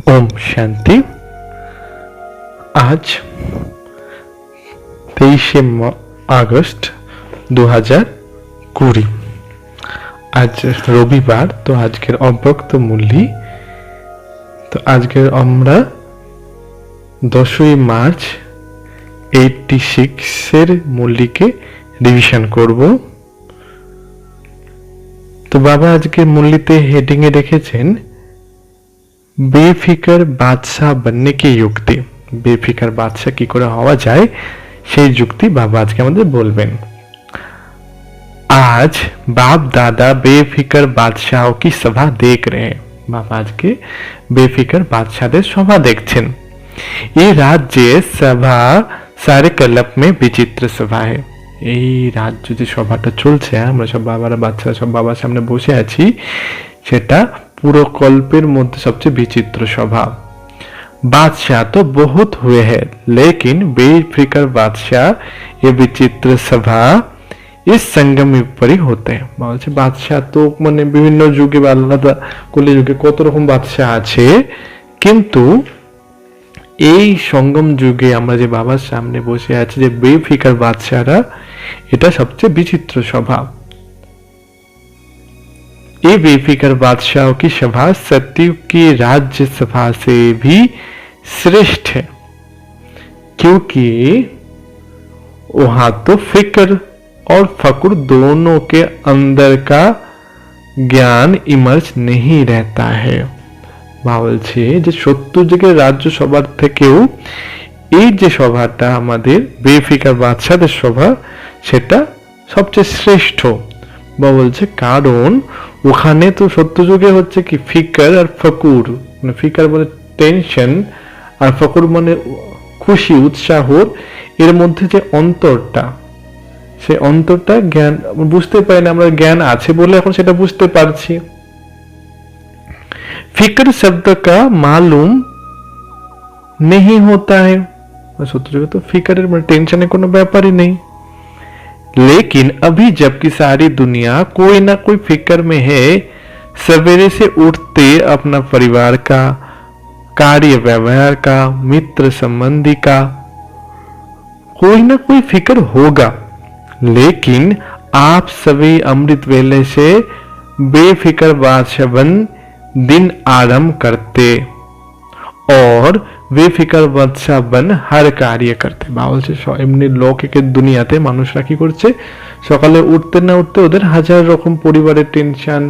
ओम शांति। आज 23 আগস্ট 2020। आज रविवार। तो आजकेर अव्यक्त मूल्य तो आजकेर आमरा 10 मार्च 86 एर मूल्य के रिविशन करब। तो बाबा आजकेर मूल्यते हेडिंगे रेखेछेन बेफिकर बादशाह बनने की युक्ति। बेफिकर बादशाह की करे हवा जाए সেই যুক্তি বাবা আজকে আমাদের বলবেন। आज बाप दादा बेफिकर बादशाहों की सभा देख रहे हैं। बाबा आज के बेफिकर बादशाहদের सभा देखছেন। ये राज्य सभा सारे कल्प में विचित्र सभा है। এই রাজ্য যে সভাটা চলছে আমরা সব বাবারা বাচ্চারা সব বাবার সামনে বসে আছি সেটা पूरा कल्पेर मध्य सबसे विचित्र सभा। बादशाह तो बहुत हुए हैं लेकिन बेफिकर बादशाह ये विचित्र सभा इस संगम पर ही होते हैं। बादशाह तो माने विभिन्न जुगे आलादा कलि जुगे कत रकम बादशाह आछे किन्तु এই संगम जुगे আমরা যে বাবার সামনে বসে আছি যে বেফিকার বাদশাহরা এটা সবচেয়ে বিচিত্র সভা। ये बेफिकर बादशाहों की सभा सत्ययुग की राज्य सभा से भी श्रेष्ठ है क्योंकि वहां तो फिक्र और फकुर दोनों के अंदर का ज्ञान इमर्ज नहीं रहता है। বলছে যে সত্য যুগের রাজ্য সভার থেকেও এই যে সভাটা আমাদের বেফিকার বাদশাদের সভা সেটা সবচেয়ে শ্রেষ্ঠ। বলছে কারণ ওখানে তো সত্য যুগে হচ্ছে কি ফিকার আর ফকুর, মানে ফিকার মানে টেনশন আর ফকুর মানে খুশি উৎসাহর এর মধ্যে যে অন্তরটা সেই অন্তরটা জ্ঞান বুঝতে পারি না, আমরা জ্ঞান আছে বলে এখন সেটা বুঝতে পারছি। फिक्र शब्द का मालूम नहीं होता है। सत्य जुगे तो फिक्र टेंशन कोनो व्यापार ही नहीं। लेकिन अभी जबकि सारी दुनिया कोई ना कोई फिक्र में है, सवेरे से उठते अपना परिवार का, कार्य व्यवहार का, मित्र संबंधी का कोई ना कोई फिक्र होगा। लेकिन आप सभी अमृत वेले से बेफिक्र बादशाह बन दिन आरंभ करते और बेफिकर बादशाह बन हर कार्य करते। বলছে এমনি লৌকিকের দুনিয়াতে মানুষরা কি করছে সকালে উঠতে না উঠতে ওদের হাজার রকম পরিবারের টেনশন,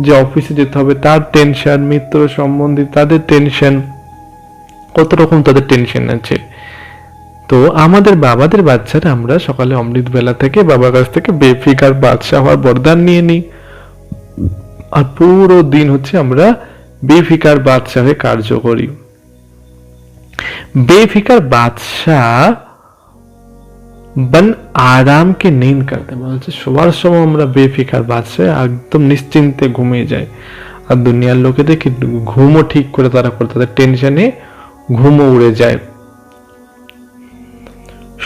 যে অফিসে যেতে হবে তার টেনশন, মিত্র সম্বন্ধী তাদের টেনশন, কত রকম তাদের টেনশন আছে। তো আমাদের বাবাদের বাচ্চারা আমরা সকালে অমৃত বেলা থেকে বাবার কাছ থেকে বেফিকার বাদশাহ হওয়ার বরদান নিয়ে নিই আর পুরো দিন হচ্ছে আমরা বেফিকার বাদশাহ হয়ে কার্য করি। बेफिकर बादशाह बन आराम के नींद करते। বলছে শোবার সময় আমরা বেফিকার বাদশাহ একদম নিশ্চিন্তে ঘুমিয়ে যাই। আর দুনিয়ার লোকে দেখি ঘুমও ঠিক করে তারা করে, তাদের টেনশনে ঘুমও উড়ে যায়।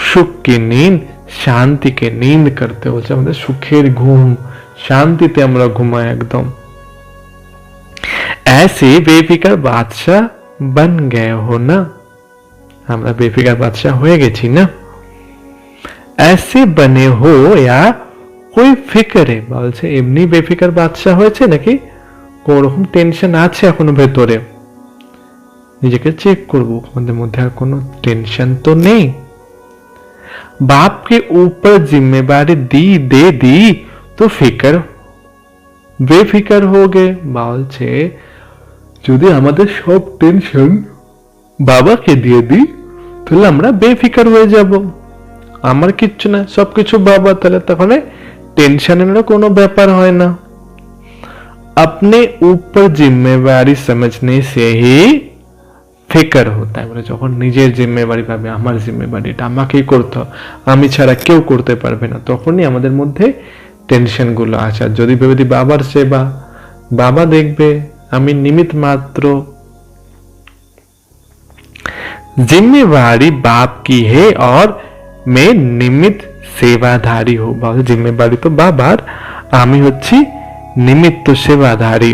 সুখ কি নীंद শান্তি কে नींद করতে বলছে আমাদের সুখের ঘুম, শান্তিতে আমরা ঘুমাই একদম। ऐसे बेफिकर बादशाह बन गए हो ना, আমরা বেফিকার বাদশাহ হয়ে গেছি না। ऐसे बने हो या कोई फिक्र है। বলছে এমনি বেফিকার বাদশাহ হয়েছে নাকি কোন রকম টেনশন আছে এখনো ভেতরে, নিজেকে চেক করব আমাদের মধ্যে আর কোনো টেনশন তো নেই। बाप के ऊपर जिम्मेदारी दे दी तो फिक्र बेफिकर हो गए। বলছে যদি আমাদের সব টেনশন বাবাকে দিয়ে দিই তাহলে আমরা বেফিকার হয়ে যাব, আমার কিচ্ছু না, সবকিছু বাবা, তাহলে তখন টেনশনের কোনো ব্যাপার হয় না। अपने ऊपर जिम्मेदारी समझने से ही फिक्र होता है। মানে যখন নিজের জিম্মেদারি ভাবে আমার জিম্মেদারি এটা আমাকেই করতে হবে, আমি ছাড়া কেউ করতে পারবে না, তখনই আমাদের মধ্যে টেনশন গুলো আসে। আর যদি ভেবে দিই বাবার সেবা, বাবা দেখবে, আমি নিমিত্ত মাত্র। जिम्मेवारी बाप की है और मैं निमित्त सेवाधारी हूँ। जिम्मेवारी तो बाबार, आमी होच्छी निमित्त सेवाधारी।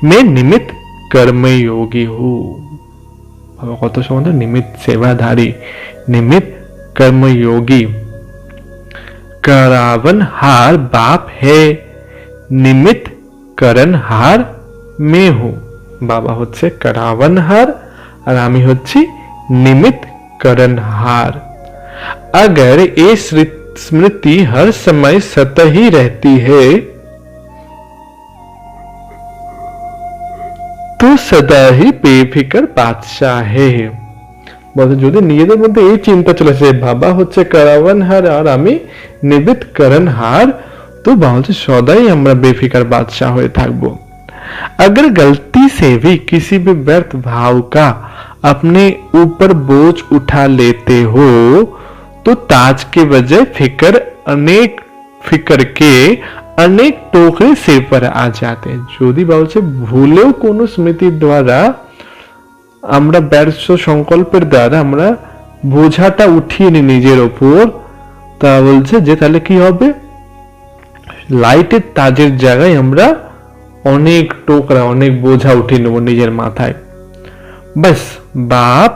मैं निमित्त कर्मयोगी हो। बाबा कत सुंदर, निमित्त सेवाधारी, निमित्त कर्मयोगी। करावनहार बाप है, निमित्त करनहार मैं हूं। बाबा হচ্ছে करावनहार और आमी হচ্ছি निमित्त करनहार। अगर ये स्मृति हर समय सत ही रहती है तो सदा ही बेफिकर बादशाह है। বলতে যদি নিজেদের মধ্যে এই চিন্তা চলে আসে বাবা হচ্ছে करावनहार और আমি निमित्त करनहार, तो বলছে সদাই আমরা बेफिकर बादशाह হয়ে থাকবো। अगर गलती से भी किसी भी व्यर्थ भाव का अपने ऊपर बोझ उठा लेते हो तो ताज के बजाय फिकर के अनेक टोकरे सिर पर आ जाते हैं। যদি বলছে ভুলেও কোনো স্মৃতির দ্বারা আমরা ব্যর্থ সংকল্পের দ্বারা আমরা বোঝাটা উঠিয়ে নি নিজের ওপর, তা বলছে যে তাহলে কি হবে, লাইটের তাজের জায়গায় আমরা অনেক টোকরা অনেক বোঝা উঠিয়ে নেব নিজের মাথায়। बस बाप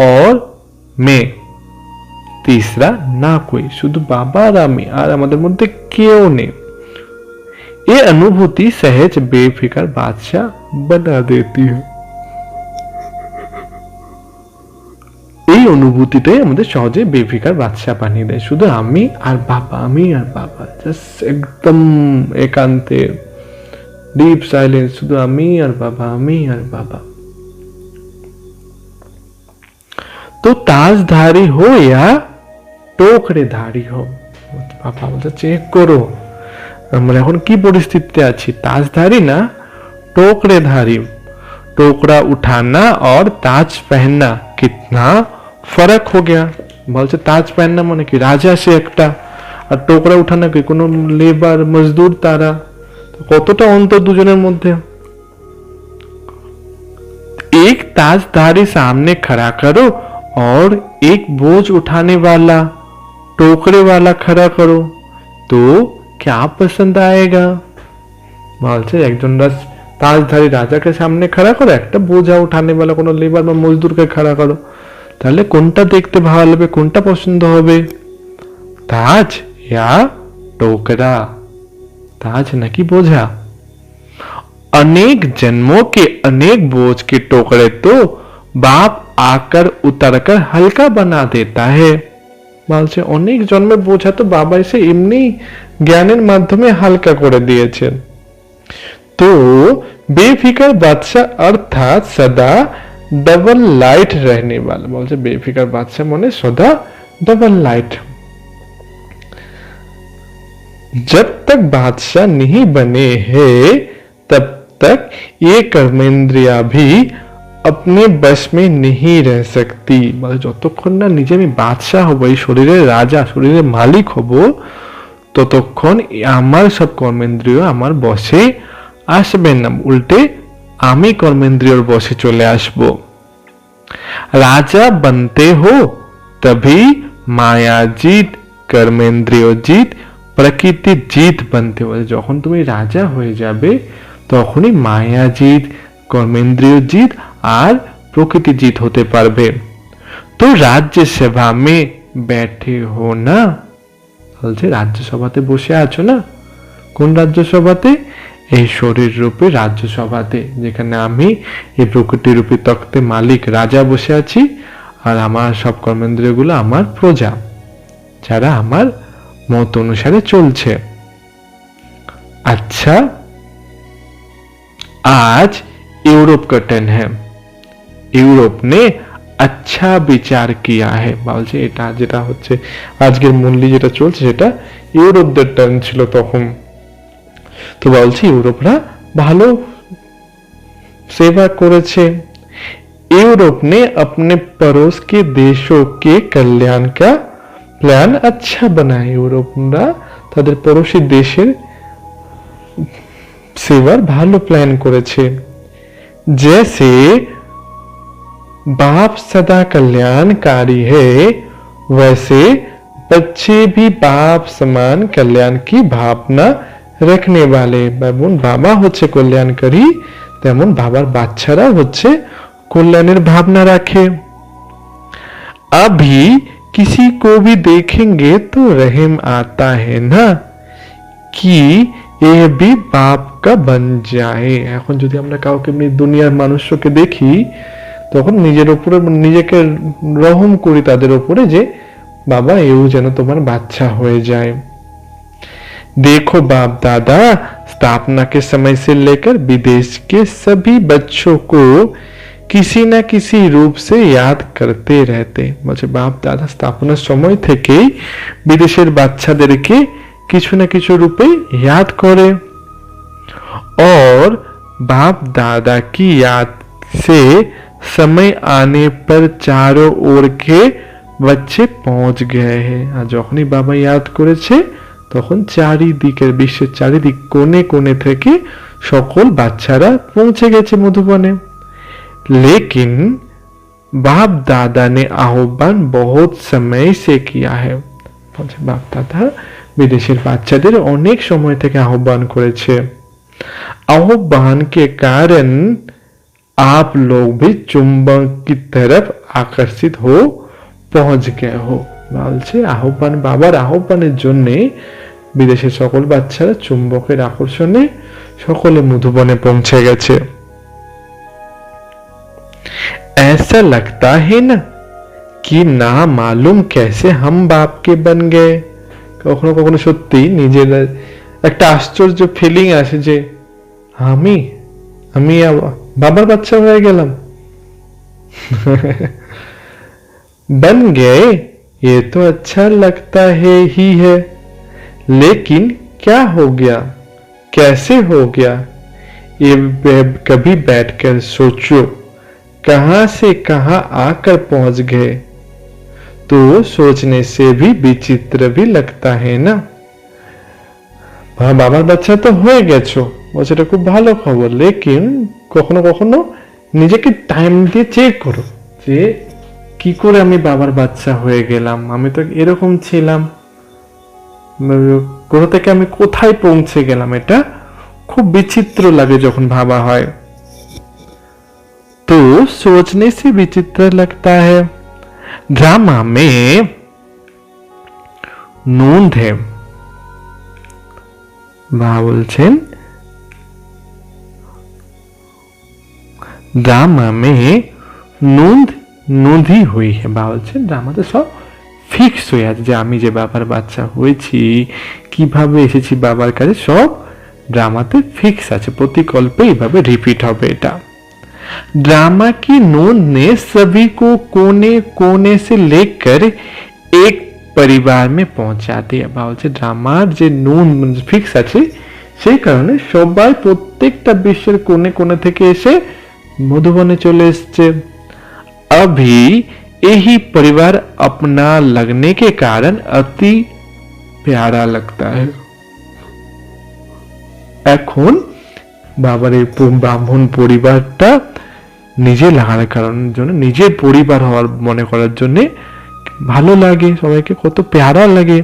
और मैं, तीसरा ना कोई, শুধু বাবা আর আমি, আর আমাদের মধ্যে কেউ নেই। ये अनुभूति सहज बेफिकर बादशाह बना देती है। এই অনুভূতিটাই আমাদের সহজে বেফিকার বাদশা বানিয়ে দেয়। শুধু আমি আর বাবা, আমি আর বাবা, জাস্ট একদম একান্তে ডিপ সাইলেন্স, শুধু আমি আর বাবা, আমি আর বাবা। তো তাজধারী हो या টোকরেধারী हो, বাবা বলছে চেক করো আমরা এখন কি পরিস্থিতিতে আছি, তাজধারী না टोकरेधारी। टोकरा उठाना और ताज पहनना कितना फर्क हो गया। বলছে তাজ पहनना মানে কি রাজা সে একটা, আর টোকরা উঠানা কি কোনো লেবার মজদুর তারা, কতটা অন্তর দুজনের মধ্যে। एक ताजधारी सामने खड़ा करो और एक बोझ उठाने वाला टोकरे वाला खड़ा करो तो क्या पसंद आएगा। বলছে একজন তাজধারী রাজাকে সামনে খাড়া করো, একটা বোঝা উঠানে वाला কোনো লেবার বা মজদুরকে খাড়া করো, তাহলে কোনটা দেখতে ভালো লাগবে, কোনটা পছন্দ হবে, তাজ या टोकरा, ताज নাকি বোঝা। अनेक जन्मों के अनेक बोझ के टोकरे तो बाप आकर उतरकर हल्का बना देता है। বলছে অনেক জন্মের বোঝা তো বাবা এসে এমনি জ্ঞানের মাধ্যমে হালকা করে দিয়েছেন। तो बेफिकर बादशाह अर्थात सदा डबल लाइट रहने वाला। বলছে बेफिकर बादशाह মানে सदा डबल लाइट। जब तक बादशाह नहीं बने हैं तब तक ये कर्मेंद्रिया भी अपने बस में नहीं रह सकती। মানে যতক্ষণ না নিজে আমি বাদশাহ হব, এই শরীরের রাজা, শরীরের মালিক হব, ততক্ষণ আমার সব কর্মেন্দ্রিয় আমার বসে আসবে না, উল্টে আমি কর্মেন্দ্রিয়র বসে চলে আসব। राजा बनते हो तभी माया जीत, कर्मेंद्रिय जीत, प्रकृति जीत बनते हो। যখন তুমি রাজা হয়ে যাবে তখনই মায়া জিত, কর্মেন্দ্রিয় জিত আর প্রকৃতি জিত হতে পারবে। তো রাজ্যসভা মে बैठे हो ना, বলছে রাজ্যসভাতে বসে আছো না। কোন রাজ্যসভাতে? এই শরীর রূপে রাজ্যসভাতে, যেখানে আমি এই প্রকৃতি রূপী তক্তে মালিক রাজা বসে আছি, আর আমার সব কর্মেন্দ্রিয়গুলো আমার প্রজা, যারা আমার মত অনুসারে চলছে। अच्छा, आज यूरोप का टर्न है। यूरोप ने अच्छा विचार किया है। বলছে এটা যেটা হচ্ছে আজকের মূল্য যেটা চলছে সেটা ইউরোপদের টার্ন ছিল তখন। তো বলছে ইউরোপরা ভালো সেবা করেছে। यूरोप ने अपने पड़ोस के देशों के कल्याण का प्लान अच्छा बनाया। यूरोपরা তাদের পড়োশী দেশের সেবার ভালো প্ল্যান করেছে। जैसे बाप सदा कल्याणकारी है वैसे बच्चे भी बाप समान कल्याण की भावना रखने वाले। बाबा হচ্ছে কল্যাণকারী, তেমন বাবার বাচ্চারা হচ্ছে কল্যাণের ভাবনা রাখে। अभी किसी को भी देखेंगे तो रहम आता है ना कि এ भी বাপ কা বন যায়। এখন যদি আমরা কাউকে এমনি দুনিয়ার মানুষকে দেখি তখন নিজের উপরে নিজেকে রহম করি তাদের উপরে যে বাবা এও যেন তোমার বাচ্চা হয়ে যায়। देखो बाप दादा स्थापना के समय से लेकर विदेश के सभी बच्चों को किसी न किसी रूप से याद करते रहते। বলছে বাপ দাদা স্থাপনার সময় থেকেই বিদেশের বাচ্চাদেরকে কিছু না কিছু রূপে याद করে। और बाप दादा की याद से समय आने पर चारों ओर के बच्चे पहुंच गए हैं। আর যখনই বাবা याद করেছে তখন চারিদিকের বিশ্বের চারিদিক কোণে কোণে থেকে সকল বাচ্চারা পৌঁছে গেছে মধুবনে। लेकिन बाप दादा ने आह्वान बहुत समय से किया है। বাপ দাদা বিদেশের বাচ্চাদের অনেক সময় থেকে আহ্বান করেছে। आह्वान के कारण आप लोग भी चुंबक की तरफ आकर्षित हो पहुंच गए हो। বলছে আহ্বান বাবার আহ্বানের জন্য বিদেশের সকল বাচ্চারা চুম্বকের আকর্ষণে সকলে মধুবনে পৌঁছে গেছে। ऐसा लगता है ना कि ना मालूम कैसे हम बाप के बन गए। কখনো কখনো সত্যি নিজের একটা আশ্চর্য ফিলিং আসে যে আমি আমি বাবার বাচ্চা হয়ে গেলাম। बन गए ये तो अच्छा लगता है ही है, लेकिन क्या हो गया, कैसे हो गया, ये कभी बैठकर सोचो। कहां से कहां आकर पहुंच गए तो सोचने से भी विचित्र भी लगता है ना। বাবার বাচ্চা তো হয়ে গেছো, সেটা খুব ভালো খবর, লেকিন কখনো কখনো নিজেকে টাইম দিয়ে চেক করো যে কি করে আমি বাবার বাচ্চা হয়ে গেলাম। আমি তো এরকম ছিলাম, কোথা থেকে আমি কোথায় পৌঁছে গেলাম। এটা খুব বিচিত্র লাগে যখন ভাবা হয়। तो सोचने से विचित्र लगता है। ड्रामा में नूंद है। বলছেন ড্রামা মে নুঁধি হুই হে। বলছেন ড্রামাতে সব ফিক্স হয়ে আছে যে আমি যে বাবার বাচ্চা হয়েছি, কিভাবে এসেছি বাবার কাছে, সব ড্রামাতে ফিক্স আছে, প্রতি গল্পে এইভাবে রিপিট হবে। এটা ड्रामा की नूंद ने सभी को कोने कोने से लेकर एक परिवार में पहुंचा दिया। বলছে ড্রামার যে নুন ফিক্স আছে সেই কারণে সবাই প্রত্যেকটা বিশ্বের কোণে কোণে থেকে এসে মধুবনে চলে এসেছে। अभी यही परिवार अपना लगने के कारण अति प्यारा लगता है। এখন বাবার এই ব্রাহ্মণ পরিবারটা নিজে লাগার কারণের জন্য, নিজের পরিবার হওয়ার মনে করার জন্য ভালো লাগে, সবাইকে কত প্যারা লাগে।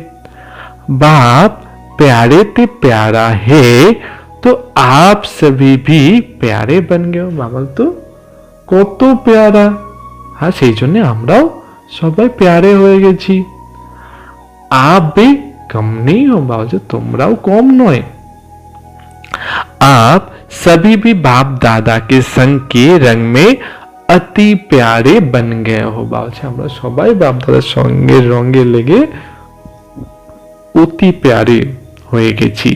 বাপ प्यारे ते प्यारा है तो आप सभी भी प्यारे बन गए। বাবা তো কত প্যারা, হ্যাঁ সেই জন্য আমরাও সবাই প্যারে হয়ে গেছি। आप भी कम नहीं हो, বাবা তোমরাও কম নয়। आप सभी भी बाप दादा के संग के रंग में अति प्यारे बन गए हो। বলছে আমরা সবাই বাপ দাদার সঙ্গে রঙে লেগে অতি প্যারে হয়ে গেছি।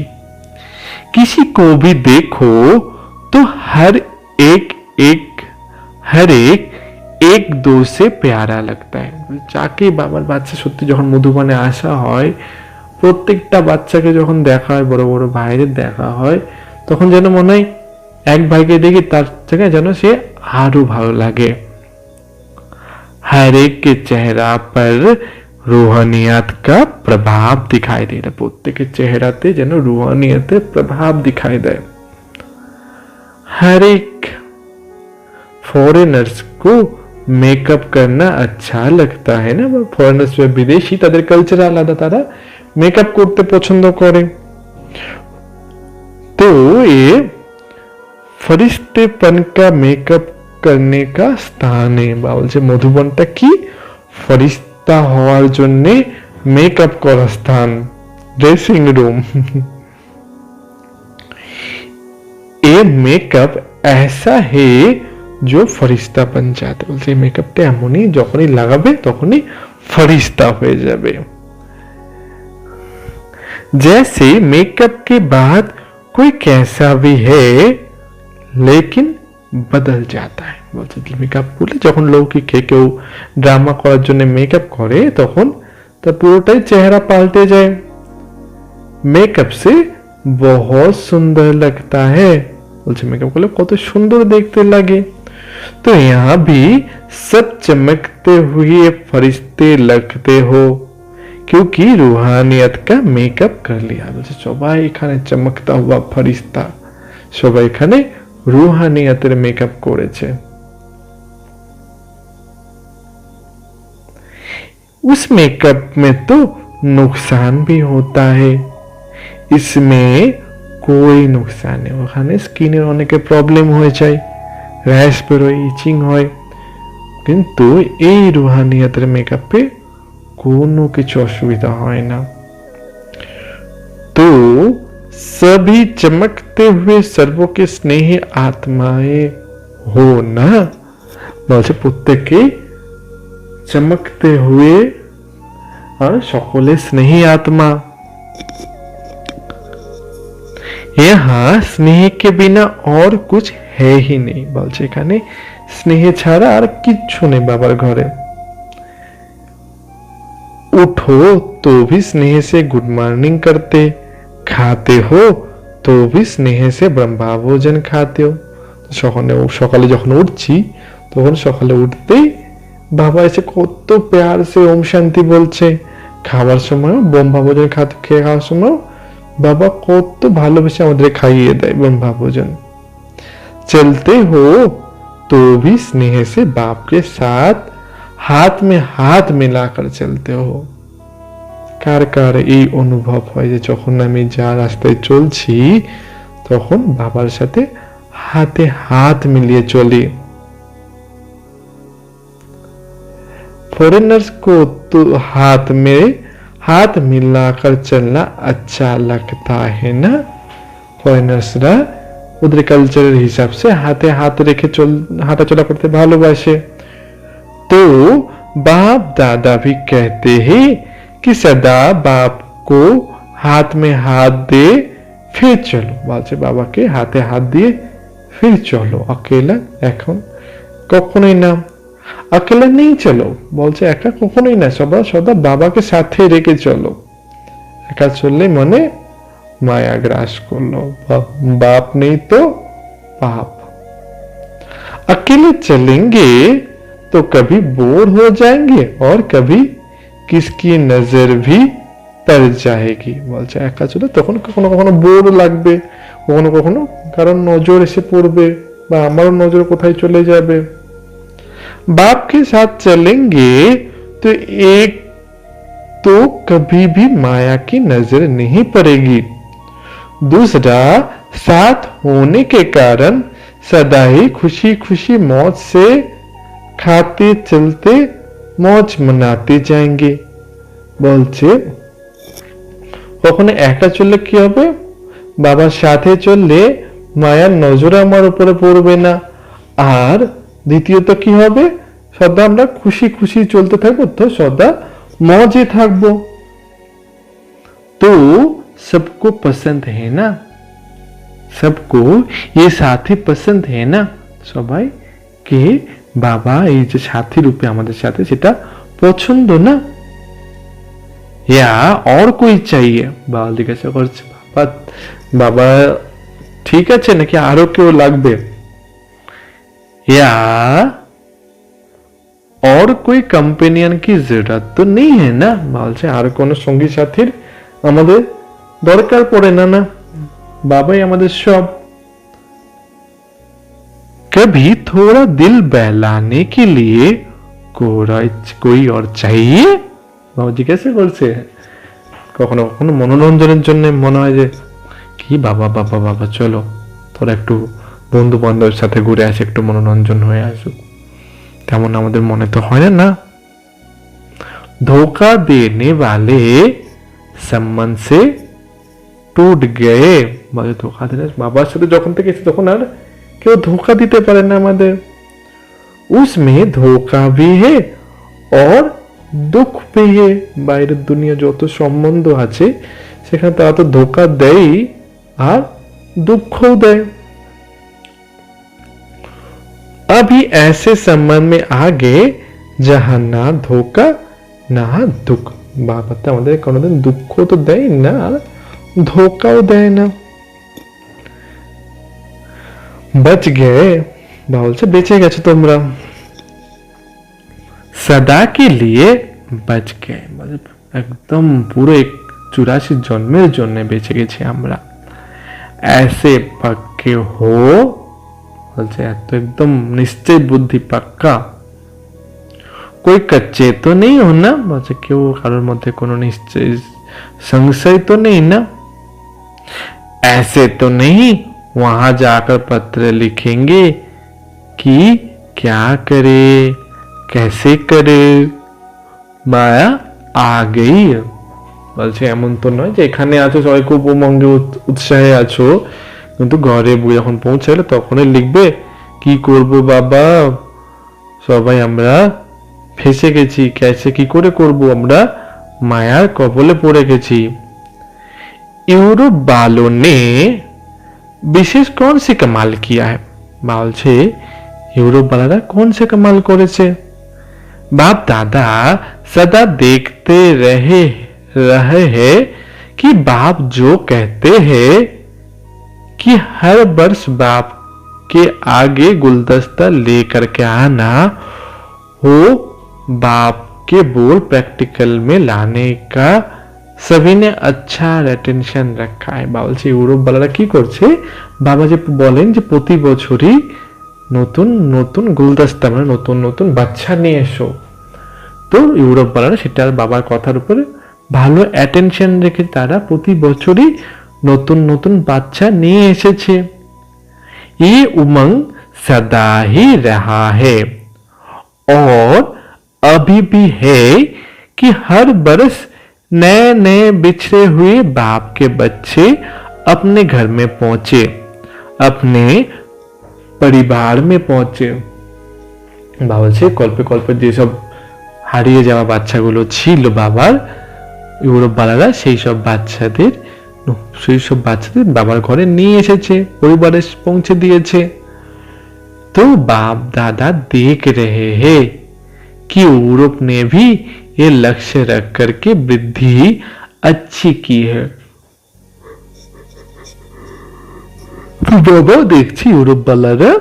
किसी को भी देखो तो हर एक एक दो से प्यारा लगता है। যাকে বাবার বাচ্চা সত্যি যখন মধুবনে আসা হয়, প্রত্যেকটা বাচ্চাকে যখন দেখা হয়, বড় বড় ভাইদের দেখা হয়, তখন যেন মনে হয় এক ভাইকে দেখি তার থেকে যেন সে আরো ভালো লাগে। हर एक के चेहरा पर रूहानियत का प्रभाव दिखाई दे रहा। প্রত্যেকের চেহারাতে যেন রুহানিয়তের প্রভাব दिखाई দেয়। हर एक फॉरेनर्स को मेकअप करना अच्छा लगता है ना। फॉरेनर्स विदेशी তাদের কালচার আলাদা, তারা মেকআপ করতে পছন্দ করে। तो ये फरिश्तेपन का मेकअप करने का स्थान है। বা বলছে মধুবনটা কি ফরিস্তা হওয়ার জন্য মেকআপ করার স্থান, ড্রেসিং রুম। ये मेकअप ऐसा है जो फरिश्ता बन जाते। বলছে মেকআপটা এমনই যখনই লাগাবে তখনই फरिश्ता হয়ে যাবে। जैसे मेकअप के बाद कोई कैसा भी है लेकिन बदल जाता है। বলছে মেকআপ করলে যখন লৌকিকে কেউ ড্রামা করার জন্য মেকআপ করে তখন তার পুরোটাই চেহারা পাল্টে যায়। मेकअप से बहुत सुंदर लगता है। বলছে মেকআপ করলে কত সুন্দর দেখতে লাগে। तो यहाँ भी सब चमकते हुए फरिश्ते लगते हो क्योंकि रूहानियत का मेकअप कर लिया। বলছে সবাই এখানে চমকতা হুয়া ফরিস্তা, সবাই এখানে रूहानियतेर मेकअप করেছে। उस मेकअप में तो नुकसान भी होता है, इसमें कोई नुकसान নেই। ওখানে স্কিনের অনেকে প্রবলেম হয়ে যায়, র্যাশ বেরোয়, ইচিং হয়, কিন্তু এই রুহানিয়াতের মেকআপে কোনো কিছু অসুবিধা হয় না। তো सभी चमकते हुए सर्वों के स्नेही आत्माएं हो ना। বলছে প্রত্যেকে चमकते हुए और সকলে स्नेही आत्मा। यहाँ स्नेह के बिना और कुछ है ही नहीं। বলছে এখানে স্নেহ ছাড়া আর কিচ্ছু নেই বাবার ঘরে। उठो तो भी स्नेह से गुड मॉर्निंग करते, खाते हो तो भी स्नेह से ब्रह्मा भोजन खाते हो। সকালে যখন উঠছি তখন সকালে উঠতেই বাবা এসে কত প্যার সে ওম শান্তি বলছে, খাওয়ার সময় ব্রহ্মা ভোজন খেয়ে খাওয়ার সময় বাবা কত ভালোবেসে আমাদের খাইয়ে দেয় ব্রহ্মা ভোজন। चलते हो तो भी स्नेह से बाप के साथ हाथ में हाथ मिलाकर चलते हो। কার কার এই অনুভব হয় যে যখন আমি যা রাস্তায় চলছি তখন বাবার সাথে হাতে হাত মিলিয়ে চলি। फॉरेनर्स को तो हाथ में हाथ मिलाकर चलना अच्छा लगता है ना। फॉरेनर्सरा ওদের কালচারের হিসাব से हाथे हाथ রেখে হাঁটা চলা করতে ভালোবাসে। तो बाप दादा भी कहते हैं कि सदा बाप को हाथ में हाथ दे फिर चलो। বলছে বাবাকে হাতে হাত দিয়ে फिर चलो। अकेला এখন কখনোই না, अकेला नहीं चलो। বলছে একা কখনোই না, সদা বাবাকে সাথে রেখে চলো। একা চললে মনে माया ग्रास করলো, बाप नहीं तो पाप। अकेले चलेंगे तो कभी बोर हो जाएंगे और कभी किसकी नजर भी पड़ जाएगी। বলছে একা চলে তখন কখনো কখনো বোর লাগবে, কখনো কখনো কারণ নজর এসে পড়বে বা আমারও নজর কোথায় চলে যাবে। बाप के साथ चलेंगे तो एक तो कभी भी माया की नजर नहीं पड़ेगी, दूसरा साथ होने के कारण सदा ही खुशी खुशी मौज से खाते चलते मौज मनाते जाएंगे। বলছে কখনো একটা চললে কি হবে, বাবার সাথে চললে মায়ার নজর আমার উপরে পড়বে না, আর দ্বিতীয়ত কি হবে, সদা আমরা খুশি খুশি চলতে থাকবো, তো সদা মজে থাকবো। তো सबको पसंद है ना, सबको ये साथी पसंद है ना। সবাই কে বাবা এই যে সাথী রূপে আমাদের সাথে সেটা পছন্দ না। या और कोई चाहिए। বাবা জিজ্ঞাসা করছে বাবা ঠিক আছে নাকি আরো কেউ লাগবে। या और कोई कंपेनियन की जरूरत तो नहीं है ना। বলছে আর কোনো সঙ্গী সাথীর আমাদের দরকার পড়ে না, না বাবাই আমাদের সব। कभी थोड़ा दिल बहलाने के लिए कोई और चाहिए। বাবা জিজ্ঞাসা করছে কখনো কখনো মনোরঞ্জনের জন্য মনে হয় যে কি বাবা বাবা বাবা চলো তোরা একটু বন্ধু বান্ধবের সাথে ঘুরে আসে, একটু মনোরঞ্জন হয়ে আসুক, তেমন আমাদের মনে তো হয় না। ধোকা দেনে वाले সম্মান সে টুট গয়ে, মানে ধোকা দিলে বাবার সাথে যখন থেকে এসে তখন আর কেউ ধোকা দিতে পারে না আমাদের। उसमें ধোকা भी है और দুঃখ भी है। বাইরের দুনিয়া যত সম্বন্ধ আছে সেখানে তারা তো ধোকা দেয় আর দুঃখও দেয়। अभी ऐसे संबंध में आ गए जहां ना धोखा ना दुख। বাবাতে আমাদের কোনোদিন দুঃখ তো দেয় না আর ধোকাও দেয় না। बच गए, বলছে বেঁচে গেছো তোমরা। सदा के लिए बच गए, মানে একদম পুরো 84 জন্মের জন্য বেঁচে গেছি আমরা। ऐसे पक्के हो, বলছে এত একদম নিশ্চয় বুদ্ধি পাক্কা। कोई कच्चे तो नहीं हो ना, বলছে কেউ কারোর মধ্যে কোনো নিশ্চয় संशय तो नहीं ना। ऐसे तो नहीं वहां जाकर पत्र लिखेंगे कि क्या करे कैसे करे, माया आ गई। বলছে এমন তো নয় যে এখানে আছো সবাই খুব উমঙ্গে উৎসাহে আছো, কিন্তু ঘরে যখন পৌঁছালে তখনই লিখবে কি করব বাবা, সবাই আমরা ফেসে গেছি, कैसे কি করে করব, আমরা মায়ার কবলে পড়ে গেছি। यूरोप वालों ने विशेष कौन से कमाल किया है, বলছে ইউরোপ वाला कौन से कमाल করেছে। बाप दादा सदा देखते रहे हैं कि बाप जो कहते हैं कि हर वर्ष बाप के आगे गुलदस्ता लेकर के आना हो, बाप के बोल प्रैक्टिकल में लाने का सभी ने अच्छा अटेंशन रखा है। বলছে ইউরোপ वाला কি করছে, বাবা যে বলেন যে প্রতি বছরই নতুন নতুন গুলদস্তা মানে নতুন নতুন বাচ্চা নিয়ে এসো, তো ইউরোপ वाला সেটা বাবার কথার উপরে ভালো অ্যাটেনশন রেখে তারা প্রতি বছরই নতুন নতুন বাচ্চা নিয়ে এসেছে। ये उमंग सदा ही रहा है और अभी भी है कि हर बरस नए नए बिछड़े हुए बाप के बच्चे अपने घर में पहुंचे, अपने परिवार में पहुंचे। বলছে কল্পে কল্পে যেসব হারিয়ে যাওয়া বাচ্চাগুলো ছিল বাবার, ইউরোপ বালারা সেই সব বাচ্চাদের বাবার ঘরে নিয়ে এসেছে, পরিবারে পৌঁছে দিয়েছে। तो बाप दादा देख रहे हैं कि यूरोप ने भी ये लक्ष्य रख करके वृद्धि अच्छी की है। तो बाबा देखছি ইউরোপ বালারা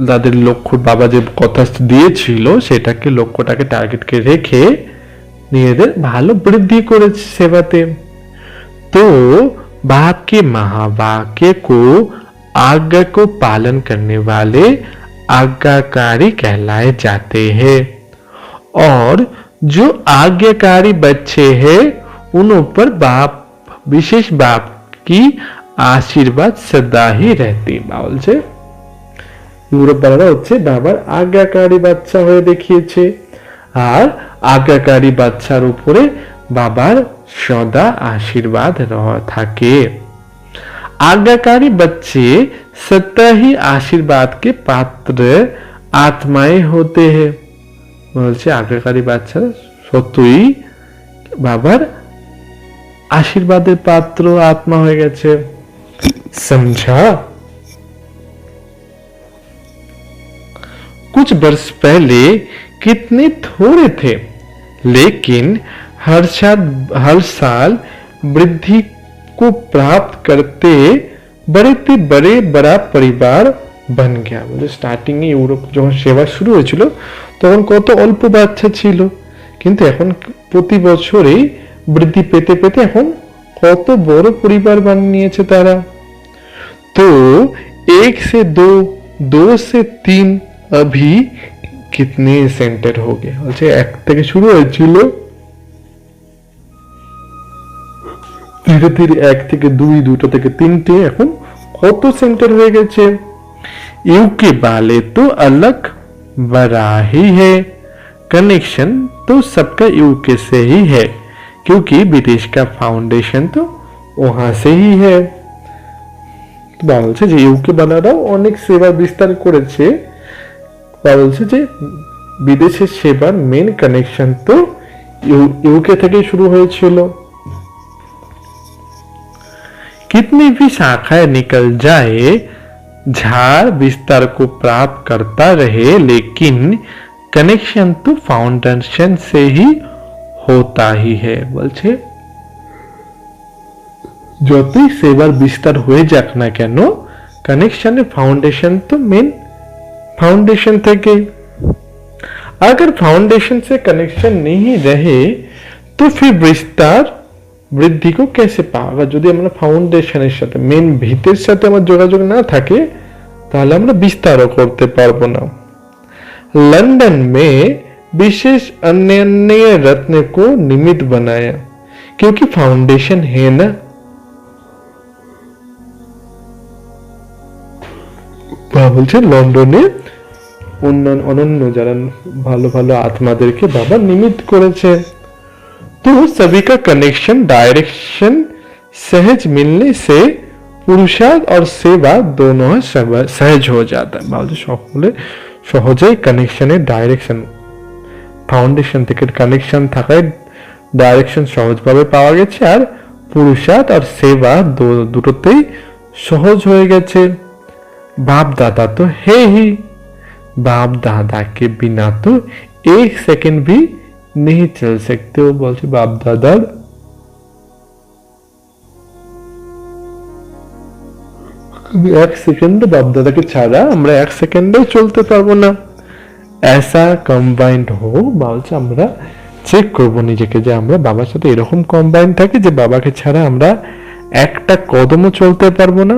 তাদের লক্ষ্য, বাবা যে কথা দিয়েছিল সেটাকে লক্ষ্যটাকে টার্গেটকে রেখে নিজেদের ভালো বৃদ্ধি করেছে সেবাতে। तो बाप के महावाक्य को आज्ञा को पालन करने वाले आज्ञाकारी कहलाए जाते हैं, और जो आज्ञाकारी बच्चे हैं उन ऊपर बाप विशेष बाप की आशीर्वाद सदा ही रहती। বলছে ইউরোপ বালারা হচ্ছে বাবার আজ্ঞাকারী বাচ্চা হয়ে দেখিয়েছে, আর আজ্ঞাকারী বাচ্চার উপরে বাবার सदा आशीर्वाद থাকে। आज्ञाकारी बच्चे सदा ही आशीर्वाद के पात्र आत्माएं होते हैं। বলছে আজ্ঞাকারী বাচ্চারা সত্যই বাবার आशीर्वाদের पात्र आत्मा হয়ে গেছে। समझा। कुछ वर्ष पहले कितने थोड़े थे, लेकिन हर साल वृद्धि को प्राप्त करते बड़े बड़ा परिवार बन गया। बोले स्टार्टिंग এ ইউরোপ যখন সেবা শুরু হয়েছিল তখন কত অল্প বাচ্চা ছিল, কিন্তু এখন প্রতি বছরই বৃদ্ধি পেতে পেতে এখন কত বড় পরিবার বানিয়ে নিয়েছে তারা। तो 1 से 2, 2 से 3 अभी कितने सेंटर हो गए। বলছে এক থেকে শুরু হয়েছিল, ধীরে ধীরে 1 থেকে 2, 2 থেকে 3টে, এখন ফটো সেন্টার হয়ে গেছে। यू के वाले तो अलग बड़ा ही है, कनेक्शन तो सबका यूके से ही है, क्योंकि विदेश का फाउंडेशन तो वहां से ही है। বলছে যে ইউকে বালারাও অনেক সেবা বিস্তার করেছে, বলছে যে বিদেশের সেবার মেন কানেকশন তো यूके থেকে শুরু হয়েছিল। कितनी भी शाखाएं निकल जाए, झाड़ विस्तार को प्राप्त करता रहे, लेकिन कनेक्शन तो फाउंडेशन से ही होता ही है। বলছে যতই সেবার বিস্তার হয়ে যাক না কেন, कनेक्शन फाउंडेशन तो मेन फाउंडेशन থেকে। अगर फाउंडेशन से कनेक्शन नहीं रहे तो फिर विस्तार বৃদ্ধি को कैसे পাওয়া? যদি আমরা ফাউন্ডেশনের সাথে মেন ভিতের সাথে আমার যোগাযোগ না থাকে তাহলে আমরা বিস্তারও করতে পারবো না। लंदन में विशेष अन्य रत्न को निमित्त बनाया, क्योंकि फाउंडेशन है ना। বলছে লন্ডনে অনন্য যারা ভালো ভালো আত্মাদেরকে বাবা নিমিত্ত করেছে। तो सभी का कनेक्शन डायरेक्शन सहज मिलने से पुरुषार्थ और सेवा दोनों सहज हो जाता है। বলছে সকলে সহজেই কানেকশনের ডাইরেকশন ফাউন্ডেশন থেকে কানেকশন থাকায় ডাইরেকশন সহজভাবে পাওয়া গেছে, আর পুরুষার্থ আর সেবা দুটোতেই সহজ হয়ে গেছে। बाप दादा तो है ही, बाप दादा के बिना तो एक सेकंड भी नहीं चल सकते हो। বলছে বাপ দাদার এক সেকেন্ড বাপ দাদাকে ছাড়া আমরা এক সেকেন্ডেও চলতে পারবো না। ऐसा কম্বাইন্ড হো, বলছে আমরা চেক করব নিজেকে যে আমরা বাবার সাথে এরকম কম্বাইন্ড থাকি যে বাবাকে ছাড়া আমরা একটা কদমও চলতে পারবো না।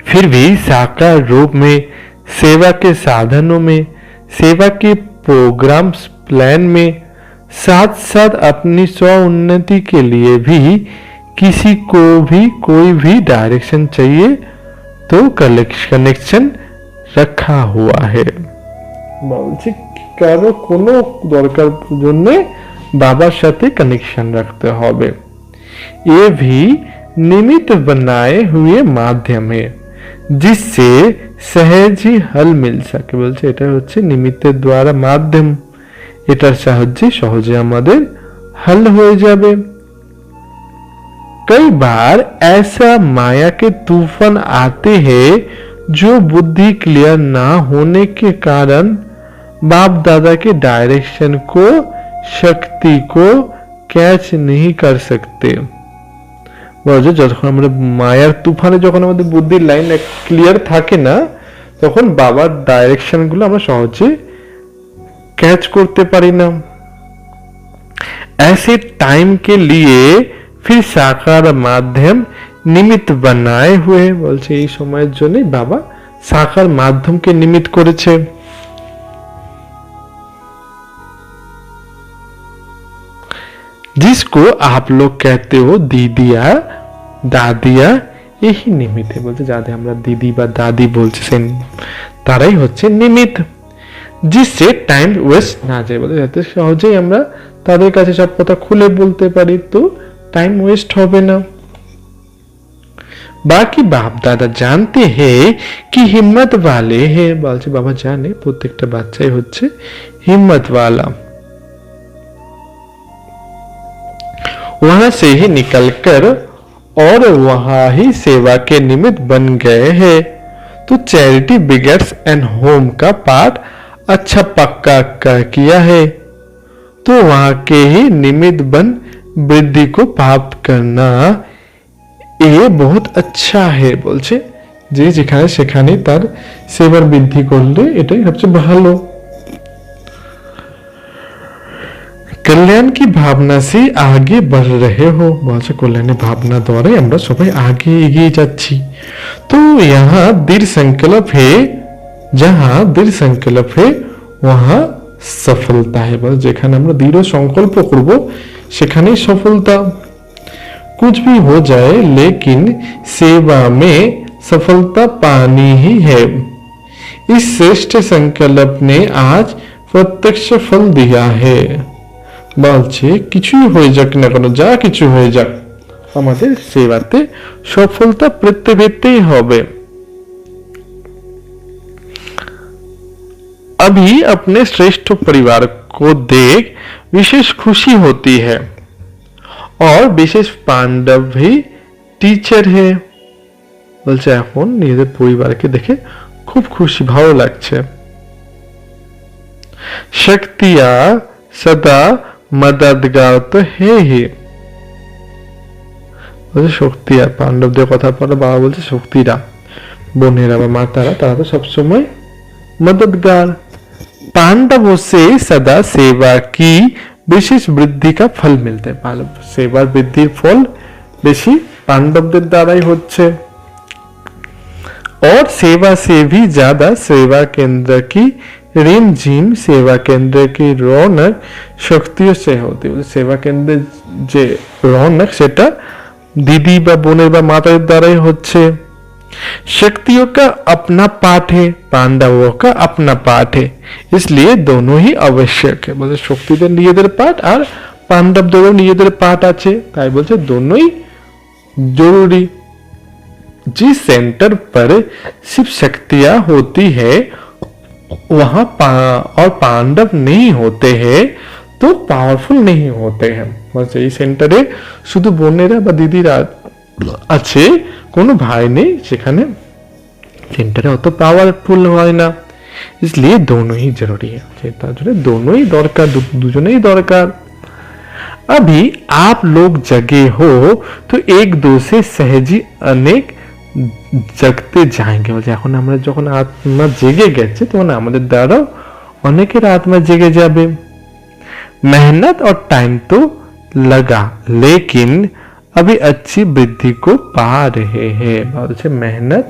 फिर भी साकार रूप में सेवा के साधनों में, सेवा के प्रोग्राम्स प्लान में, साथ साथ अपनी स्व उन्नति के लिए भी किसी को भी कोई भी डायरेक्शन चाहिए तो कनेक्शन रखा हुआ है। বলছি কারো কোনো দরকার জন্য বাবার সাথে কানেকশন রাখতে হবে। ये भी निमित्त बनाए हुए माध्यम है जिससे सहज ही हल मिल सके। বলছে এটা হচ্ছে নিমিত্তের দ্বারা মাধ্যম, এটার সাহায্যে সহজে আমাদের हल হয়ে যাবে। कई बार ऐसा माया के तूफान आते हैं जो बुद्धि क्लियर ना होने के कारण बाप दादा के डायरेक्शन को, शक्ति को कैच नहीं कर सकते। বলছে যখন আমরা মায়ার তুফানে যখন আমাদের বুদ্ধির লাইন ক্লিয়ার থাকে না তখন বাবার ডাইরেকশন গুলো আমরা সহজে कैच করতে পারি না। ऐसे टाइम के लिए फिर साकार माध्यम निमित्त बनाए हुए। বলছে এই সময়ের জন্য বাবা সাকার মাধ্যমকে নিমিত্ত করেছে। जिसको आप लोग कहते हो दीदिया दादिया, यही निमित्त है। বলছে যাদের আমরা দিদি বা দাদি বলছি সেই তারাই হচ্ছে নিমিত্ত। जिससे टाइम वेस्ट না যায়, বলছে যাতে সহজেই আমরা তাদের কাছে সব কথা খুলে বলতে পারি তো টাইম ওয়েস্ট হবে না। बाकी बाप दादा जानते हैं कि हिम्मत वाले हैं। বলছে বাবা জানে প্রত্যেকটা বাচ্চাই হচ্ছে হিম্মত वाला, वहां से ही निकलकर और वहां ही सेवा के निमित्त बन गए हैं। तो चैरिटी बिगेट्स एंड होम का पाठ अच्छा पक्का किया है, तो वहां के ही निमित्त बन वृद्धि को प्राप्त करना ये बहुत अच्छा है। বলছে যে যেখানে সেখানে তার সেবার বৃদ্ধি করলে এটাই সবচেয়ে ভালো। कल्याण की भावना से आगे बढ़ रहे हो। বলছে কল্যাণের ভাবনা দ্বারাই আমরা সবাই আগে এগিয়ে যাচ্ছি। तो यहाँ दृढ़ संकल्प है, जहाँ दृढ़ संकल्प है वहाँ सफलता है। বল যেখানে আমরা দৃঢ় সংকল্প করব সেখানেই সফলতা। कुछ भी हो जाए लेकिन सेवा में सफलता पानी ही है। इस श्रेष्ठ संकल्प ने आज प्रत्यक्ष फल दिया है। বলছে কিছুই হয়ে যাক না কেন, যা কিছু হয়ে যাক, আমাদের সেবাতে সফলতা পেতেই হবে। अभी अपने श्रेष्ठ परिवार को देख विशेष खुशी होती है और विशेष पांडव भी टीचर है। বলছে এখন নিজেদের পরিবারকে দেখে খুব খুশি ভালো লাগছে। शक्तियां सदा मददगार तो है ही। বলছে শক্তিরা, পাণ্ডবদের কথা পরে বাবা বলছে শক্তিরা, বোনেরা বা মাতারা, তারা তো সবসময় मददगार। पांडवों से सदा सेवा की विशेष वृद्धि का फल मिलता है। पांडव सेवा वृद्धिर फल बेशी पांडवদের দ্বারাই হচ্ছে। और सेवा से भी ज्यादा सेवा केंद्र की रिमझिम सेवा केंद्र की रौनक शक्तियों से होती है। सेवा केंद्र যে রৌনক সেটা दीदी বা বোনের বা মাতাদের দ্বারাই হচ্ছে। शक्तियों का अपना पाठ है, पांडवों का अपना पाठ है, इसलिए दोनों ही आवश्यक है। बोलते शक्तिদের নিজেদের পাঠ আর পাণ্ডবদেরও নিজেদের পাঠ আছে, তাই বলছে दोनों ही जरूरी। जिस सेंटर पर सिर्फ शक्तियां होती है वहां और पांडव नहीं होते हैं तो पावरफुल नहीं होते हैं। বলছে এই সেন্টারে শুধু বোনেরা বা দিদিরা আছে, কোনো ভাই নেই, সেখানে সেন্টারে অত পাওয়ারফুল হয় না। इसलिए दोनों ही जरूरी है, তার জন্য दोनों ही দরকার, দুজনেই দরকার। अभी आप लोग जगे हो तो एक दो से सहजी अनेक जगते जाएंगे। বলছে এখন আমরা যখন আত্মা জেগে গেছে তখন আমাদের দ্বারাও অনেকের আত্মা জেগে যাবে। मेहनत और टाइम तो लगा लेकिन अभी अच्छी वृद्धि को पा रहे हैं। বলছে मेहनत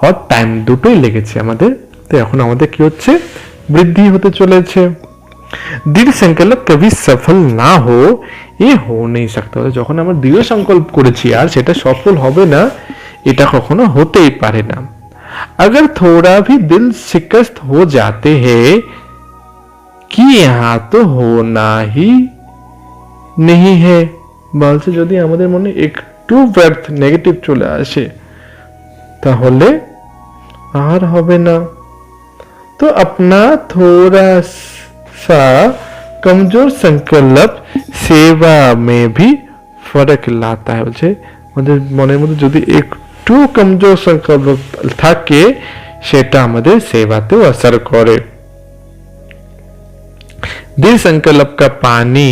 और टाइम দুটোই লেগেছে আমাদের, তো এখন আমাদের কি হচ্ছে, বৃদ্ধি হতে চলেছে। দৃঢ় সংকল্প कभी सफल ना हो ये हो नहीं सकता। যখন আমরা দৃঢ় সংকল্প করেছি আর সেটা সফল হবে না, এটা কখনো হতেই পারে না। अगर थोड़ा भी दिल शिकस्त हो जाते हैं कि यहाँ तो होना ही नहीं है। বলছে যদি আমাদের মনে একটু ব্যর্থ নেগেটিভ চলে আসে তাহলে আর হবে না। तो अपना थोड़ा सा कमजोर संकल्प सेवा में भी फर्क लाता है। বলছে আমাদের মনের মধ্যে যদি একটু কমজোর সংকল্প থাকে সেটা আমাদের সেবাতেও असर করে। दृढ़ संकल्प का पानी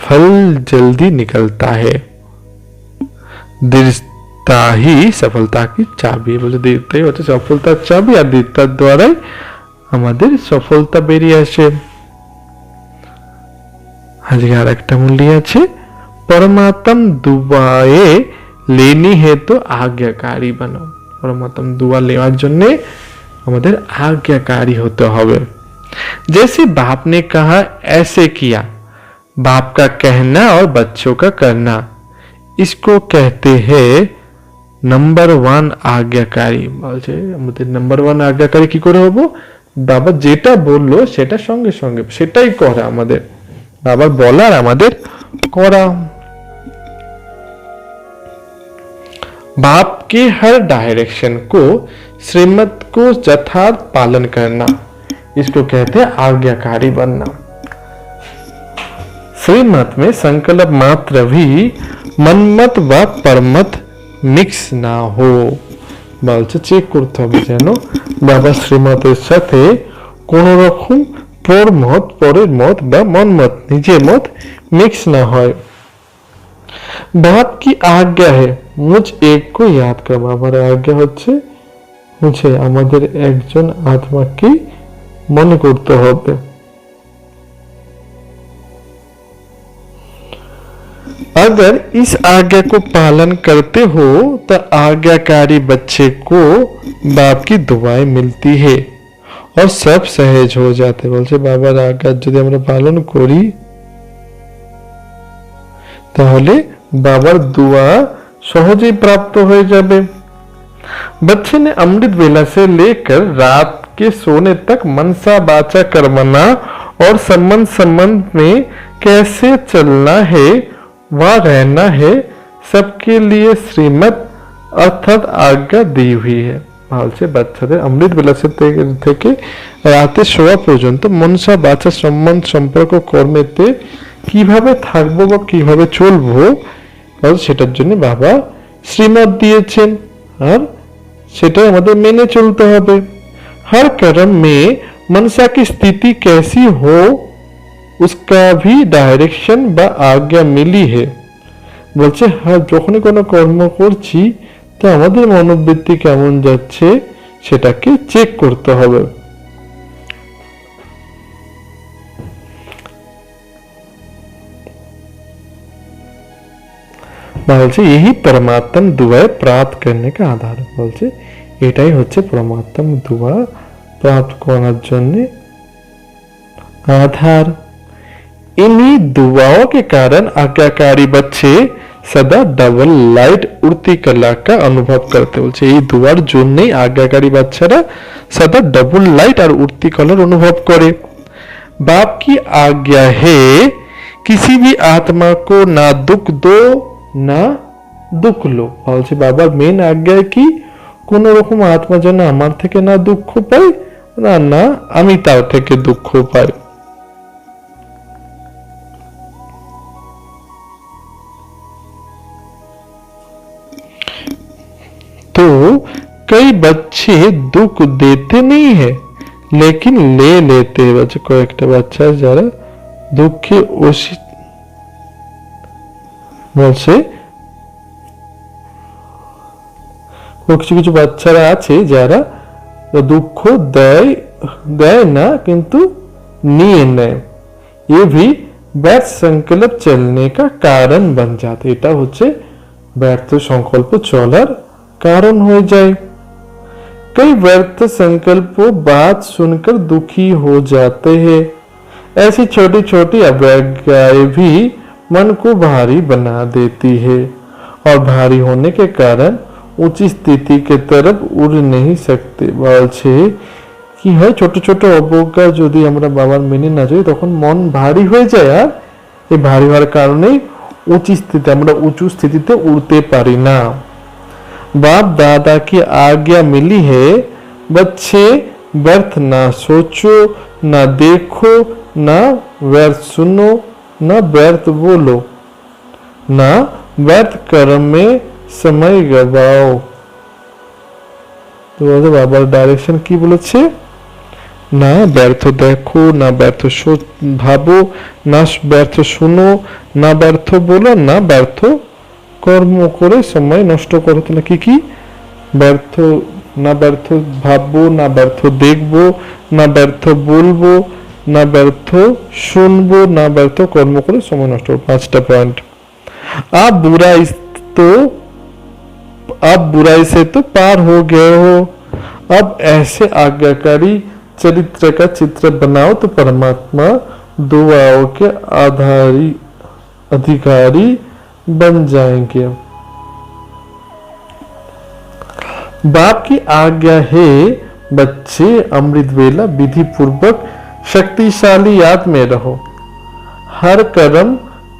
फल जल्दी निकलता है, दृढ़ता ही सफलता की चाबी। বলে দৃঢ়তাই হচ্ছে সফলতার চাবি, আর দৃঢ়তার দ্বারাই আমাদের সফলতা বেরিয়ে আসে। আজকে আর একটা মূল্য আছে, परमात्म दुआएं लेनी है तो आज्ञाकारी बनो। परमात्म दुआ लेवार জন্য আমাদের आज्ञाकारी होते হবে। जैसे बाप ने कहा ऐसे किया, बाप का कहना और बच्चों का करना, इसको कहते हैं नंबर 1 आज्ञाकारी। বলছে আমাদের নাম্বার 1 আজ্ঞাকারী কি করে হবো, বাবা যেটা বললো সেটা সঙ্গে সঙ্গে সেটাই করা, আমাদের বাবার বলার আমাদের করা। बाप के हर डायरेक्शन को श्रीमत को यथार्थ पालन करना, इसको कहते हैं आज्ञाकारी बनना। श्रीमत में संकल्प मात्र भी मनमत व परमत मिक्स ना हो। বলছে চেক করতে হবে যেন বাবা শ্রীমতের সাথে কোন রকম পরমত, পরের মত বা মনমত, নিজের মত মিক্স না হয়। बाप की आज्ञा है मुझ एक को याद कर। বাবার আজ্ঞা হচ্ছে মুঝে আমাদের একজন আত্মাকে মনে করতে হবে। अगर इस आज्ञा को पालन करते हो तो आज्ञाकारी बच्चे को बाप की दुआएं मिलती है और सब सहज हो जाते। বলছে বাবার আজ্ঞা যদি আমরা পালন করি তাহলে বাবার দোয়া সহজেই প্রাপ্ত হয়ে যাবে। बच्चे ने अमृत वेला से लेकर रात के सोने तक मनसा वाचा कर्मणा और संबंध में कैसे चलना है व रहना है सबके लिए श्रीमत अर्थात आज्ञा दी हुई है। বলছে বাচ্চাদের অমৃত বেলা থেকে রাতে শোয়া পর্যন্ত মনসা বাচা সম্পর্ক কর্মেতে কিভাবে থাকবো বা কিভাবে চলবো সেটার জন্য বাবা শ্রীমত দিয়েছেন আর সেটা আমাদের মেনে চলতে হবে। हर कर्म में मनसा की स्थिति कैसी हो उसका भी डायरेक्शन বা आज्ञा मिली है। বলছে হ্যাঁ যখনই কোনো কর্ম করছি তো আমাদের মনোবৃত্তি কেমন যাচ্ছে সেটাকে চেক করতে হবে। বলছে यही परमात्म दुआ प्राप्त करने का आधार। বলছে এটাই হচ্ছে परमात्म दुआ प्राप्त করার জন্য आधार। इन्हीं दुआओं के कारण आज्ञाकारी बच्चे सदा डबल लाइट उड़ती कला का अनुभव करते। বলছে এই দুয়ার জন্যই আজ্ঞাকারী বাচ্চারা सदा डबल लाइट और उड़ती कलर अनुभव करे। बाप की आज्ञा है किसी भी आत्मा को ना दुख दो না দুঃখ লো। বলছে বাবার মেন আজ্ঞা কি কোন রকম আত্মা যেন আমার থেকে না দুঃখ পায় না না আমি তার থেকে দুঃখ পাই। तो कई बच्चे दुख देते नहीं है लेकिन ले लेते हैं। बच्चे को एक बच्चा जरा दुखे ओसी বলছে কিছু কিছু বাচ্চারা আছে যারা দুঃখ দেয় না কিন্তু নিয়ে নেয়। ये भी ব্যর্থ संकल्प चलने का कारण बन जाते। এটা হচ্ছে ব্যর্থ সংকল্প চলার कारण हो जाए। कई व्यर्थ संकल्पों बात सुनकर दुखी हो जाते हैं। ऐसी छोटी छोटी अवज्ञाएं भी मन को भारी बना देती है और भारी होने के कारण ऊंची स्थिति के तरफ उड़ नहीं सकते। বলছে কি হয় ছোট ছোট অবজ্ঞা যদি আমরা বাবার মেনে না যাই তখন মন ভারী হয়ে যায় আর এই ভারী হওয়ার কারণে আমরা উঁচু স্থিতিতে উড়তে পারি না। बाप दादा की आज्ञा मिली है बच्चे व्यर्थ ना सोचो ना देखो ना व्यर्थ सुनो ना व्यर्थ बोलो ना व्यर्थ कर्म में समय गवाओ। तो बाबार डायरेक्शन की बोलेছে ना व्यर्थ देखो ना व्यर्थ भाबो ना व्यर्थ सुनो ना व्यर्थ बोलो ना व्यर्थ কর্ম করে সময় নষ্ট করতে না। কি ব্যর্থ না ব্যর্থ ভাববো না ব্যর্থ দেখবো না ব্যর্থ বলবো না ব্যর্থ শুনবো না ব্যর্থ কর্ম করে সময় নষ্ট। 5টা পয়েंट। आप बुराई से तो पार हो गए हो अब ऐसे आज्ञाकारी चरित्र का चित्र बनाओ तो परमात्मा दुआओं के अधिकारी बन जाएंगे। बाप की आज्ञा है बच्चे अमृत वेला विधि पूर्वक शक्तिशाली याद में रहो। हर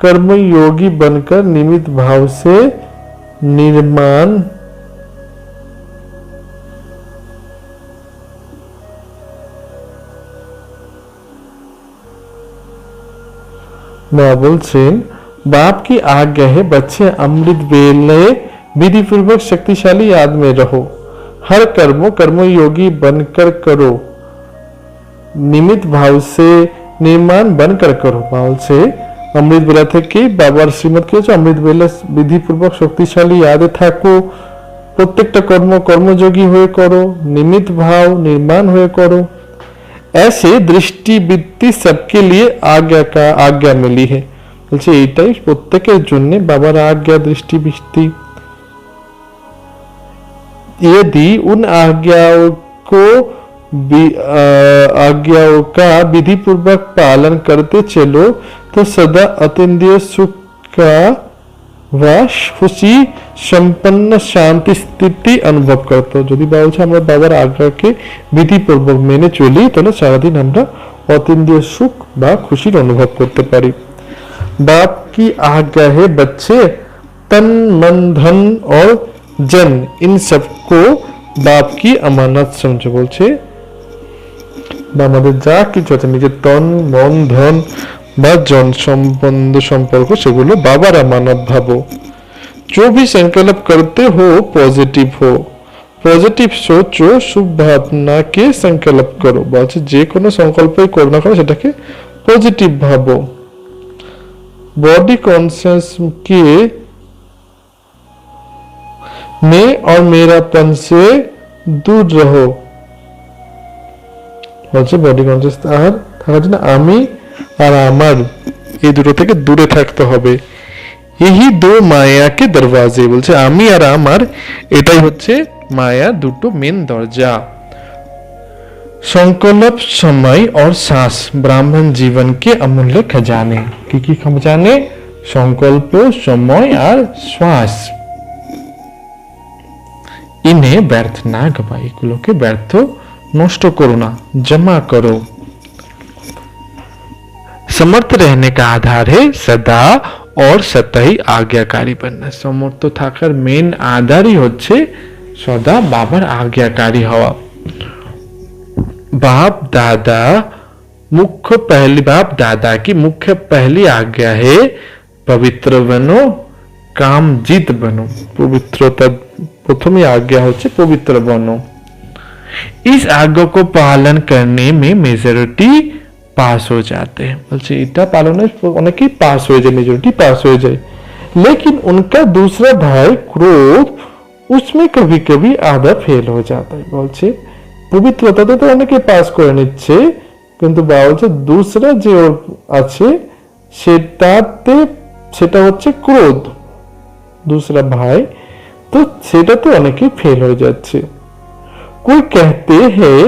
कर्म योगी बनकर निमित्त भाव से निर्माण बोलছেন बाप की आज्ञा है बच्चे अमृत वेले विधि पूर्वक शक्तिशाली याद में रहो। हर कर्म योगी बनकर करो निमित्त भाव से निर्माण बनकर करो। भाव से अमृत बेला থেকে বাবার শ্রীমত কি হচ্ছে অমৃত বেলা বিধি পূর্বক শক্তিশালী यादে থাকো প্রত্যেকটা কর্মযোগী হয়ে করো निमित्त भाव निर्माण হয়ে করো। ऐसे दृष्टि वृत्ति सबके लिए आज्ञा मिली है। বলছে এইটাই প্রত্যেকের জন্য বাবার आज्ञा दृष्टि वृत्ति। यदि उन आज्ञाओं को आज्ञाओं का विधि पूर्वक पालन करते चलो तो सदा अतीन्द्रिय सुख का व खुशी संपन्न शांति स्थिति अनुभव करते हो। যদি বলছে আমরা বাবার আজ্ঞাকে বিধিপূর্বক মেনে চলি তাহলে সারাদিন আমরা অতীন্দ্রিয় সুখ বা খুশির অনুভব করতে পারি। बाप की आज्ञा है बच्चे तन मन धन और जन इन सबको बाप की अमानत समझो। बोलছে আমাদের যা কিছু আছে নিজের তন মন ধন বা জন সম্বন্ধ সম্পর্ক সেগুলো বাবার আমানত ভাবো। जो भी संकल्प करते हो पॉजिटिव हो, पॉजिटिव सोचो, शुभ भावना के संकल्प करो। বলছে যে কোনো সংকল্পই করো না কেন সেটাকে পজিটিভ ভাবো। बॉडी कॉन्शियस के मैं और मेरापन से दूर रहो। বলছে বডি কনসিয়াস থাকার জন্য আমি আর আমার এই দুটো থেকে দূরে থাকতে হবে। यही दो माया के दरवाजे। বলছে আমি আর আমার এটাই হচ্ছে মায়া দুটো মেন দরজা। संकल्प समय और सांस ब्राह्मण जीवन के अमूल्य खजाने। की खजाने? संकल्प समय और श्वास। इन्हें व्यर्थ ना गवाओ, এগুলো के व्यर्थ नष्ट करो ना, जमा करो। समर्थ रहने का आधार है सदा और सतही आज्ञाकारी बनना। समर्थ থাকার মেন আধারই হচ্ছে সদা বাবার আজ্ঞাকারী হওয়া। बाप दादा की मुख्य पहली आज्ञा है पवित्र बनो, काम जीत बनो। पवित्रता प्रथम आज्ञा होच्छे पवित्र बनो। इस आज्ञा को पालन करने में मेजॉरिटी पास हो जाते हैं। বলছে এটা পালনে অনেকেই পাস হয়ে যায়, মেজরিটি পাস হয়ে যায়। लेकिन उनका दूसरा भाई क्रोध उसमें कभी कभी आधा फेल हो जाता है। বলছে পবিত্রতাতে তো অনেকে পাস করে নিচ্ছে, কিন্তু বলছে দুসরা যে আছে সেটা হচ্ছে ক্রোধ, दूसरा भाई, तो সেটা তো অনেকে ফেল হয়ে যাচ্ছে। कोई कहते हैं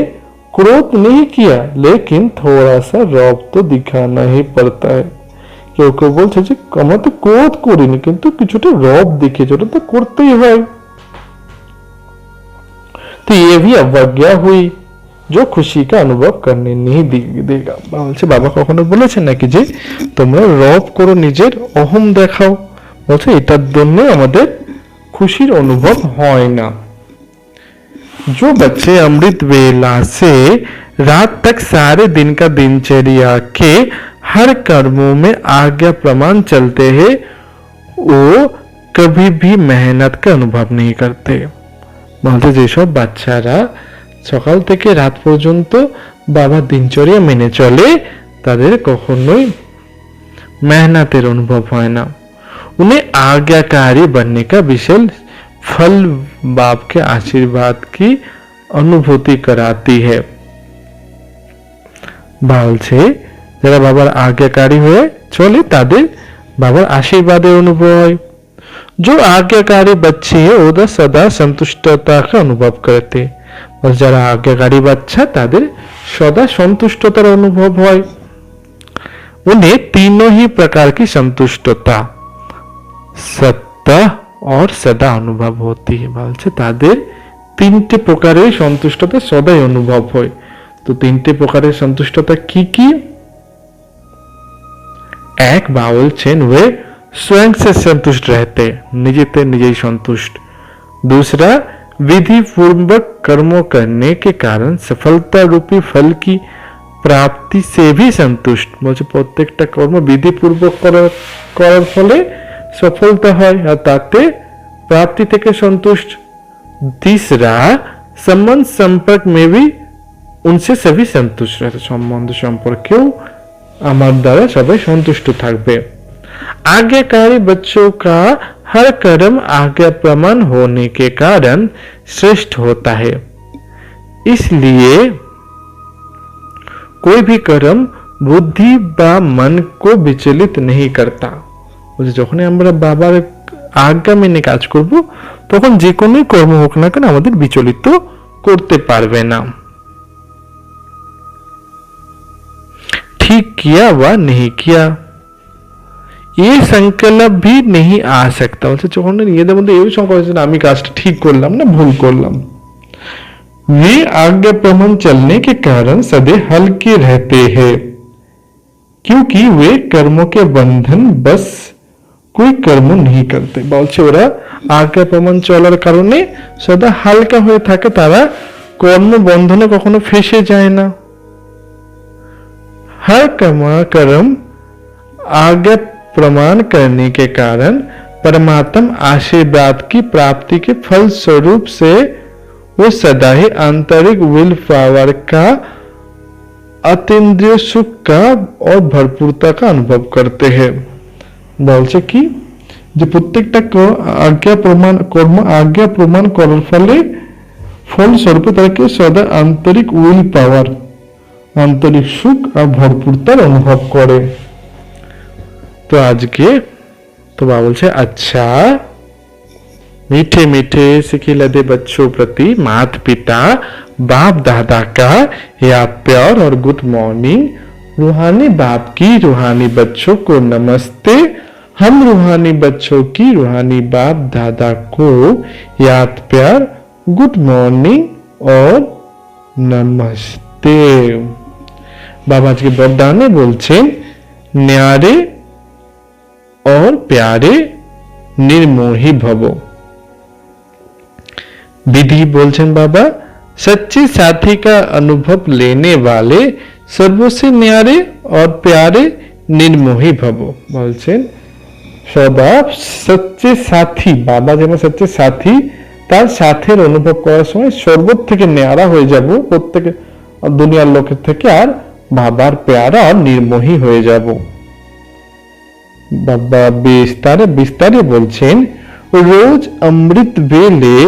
क्रोध नहीं किया लेकिन थोड़ा सा रौब तो दिखाना ही पड़ता है। কেউ কেউ বলছে যে আমরা তো ক্রোধ করিনি কিন্তু কিছুটা রব দেখিয়েছি, ওটা তো করতেই হয়। तो ये भी अवज्ञा हुई जो खुशी का अनुभव करने नहीं देगा। বলছে বাবা কখনো বলেছেন নাকি যে তোমরা রব করো, নিজের অহম দেখাও? বলছে এটার জন্য আমাদের খুশির অনুভব হয় না। जो बच्चे अमृत वेला से रात तक सारे दिन का दिनचर्या के हर कर्मों में आज्ञा प्रमाण चलते हैं वो कभी भी मेहनत का अनुभव नहीं करते। বলতে যেসব বাচ্চারা সকাল থেকে রাত পর্যন্ত বাবার দিনচর্যা মেনে চলে তাদের কখনোই মেহনতের অনুভব হয় না। उन्हें आज्ञाकारी बनने का विशेष फल बाप के आशीर्वाद की अनुभूति कराती है। বলছে যারা বাবার আজ্ঞাকারী হয়ে চলে তাদের বাবার আশীর্বাদের অনুভব হয়। जो आज्ञाकारी बच्चे हैं वो सदा संतुष्टता का अनुभव करते। और যারা আজ্ঞাকারী বাচ্চা তাদের সদা সন্তুষ্টতার অনুভব হয়। उन्हें तीनों ही प्रकार की संतुष्टता सत्ता और सदा अनुभव होती है। বলছে তাদের তিনটে প্রকারের সন্তুষ্টতা সদাই অনুভব হয়। তো তিনটে প্রকারের সন্তুষ্টতা কি কি? এক বলছেন वे स्वयं से संतुष्ट रहते, निजते निजे संतुष्ट। दूसरा विधि पूर्वक कर्मों करने के कारण सफलता रूपी फल की प्राप्ति से भी संतुष्ट। বলছে প্রত্যেকটা কর্ম বিধি পূর্বক করার ফলে সফলতা হয় আর তাতে प्राप्ति থেকে संतुष्ट। तीसरा संबंध संपर्क में भी उनसे सभी संतुष्ट रहते, সম্বন্ধ সম্পর্কেও আমার দ্বারা সবাই সন্তুষ্ট থাকবে। आज्ञाकारी बच्चों का हर कर्म आज्ञा प्रमाण होने के कारण श्रेष्ठ होता है, इसलिए कोई भी कर्म बुद्धि व मन को विचलित नहीं करता। যখন আমরা বাবার আজ্ঞা মেনে কাজ করব তখন যে কোনো কর্ম হোক না কেন আমাদের বিচলিত করতে পারবে না। ठीक किया व नहीं किया, ये संकल्प भी नहीं आ सकता। বলছে যখন নিজেদের মধ্যে এই সংকল্প হচ্ছে না আমি কাজটা ঠিক করলাম না ভুল করলাম। वे आज्ञा प्रमाण चलने के कारण सदैव हल्के रहते हैं, क्योंकि वे कर्मों के बंधन बस कोई कर्म नहीं करते। বলছে ওরা আজ্ঞা প্রমাণ চলার কারণে সদা হালকা হয়ে থাকে, তারা কর্ম বন্ধনে কখনো ফেসে যায় না। हर कर्म आज्ञा प्रमाण करने के कारण परमात्मा आशीर्वाद की प्राप्ति के फल स्वरूप से वो सदा ही आंतरिक विल पावर का अतीन्द्रिय सुख का और भरपूरता का अनुभव करते हैं। বলছে কি যে প্রত্যেকটা আজ্ঞা প্রমাণ কর্ম আজ্ঞা প্রমাণ করার ফলে ফলস্বরূপ তাকে সদা আন্তরিক উইল পাওয়ার, আন্তরিক সুখ আর ভরপুরতার অনুভব করে। तो आज के तो बाबा बोलছে अच्छा मीठे मीठे सिखिलदे बच्चों प्रति माता पिता बाप दादा का याद प्यार और गुड मॉर्निंग। रूहानी बाप की रूहानी बच्चों को नमस्ते। हम रूहानी बच्चों की रूहानी बाप दादा को याद प्यार गुड मॉर्निंग और नमस्ते। बाबा आज के बरदाने बोलছেন न्यारे और प्यारे निर्मोही भवो। विधि बोलছেন बाबा सच्चे साथी का अनुभव लेने वाले सर्वों से न्यारे और प्यारे निर्मोही भवो। बोलছেন সদা সচ্চে সাথী, বাবা যেমন সচ্চে সাথী তার সাথের অনুভব করার সময় সর্বত থেকে ন্যারা হয়ে যাব, প্রত্যেক দুনিয়ার লোকের থেকে, আর বাবার প্যারা আর নির্মোহী হয়ে যাব। बाबा विस्तारे बोलছেন रोज अमृत वेले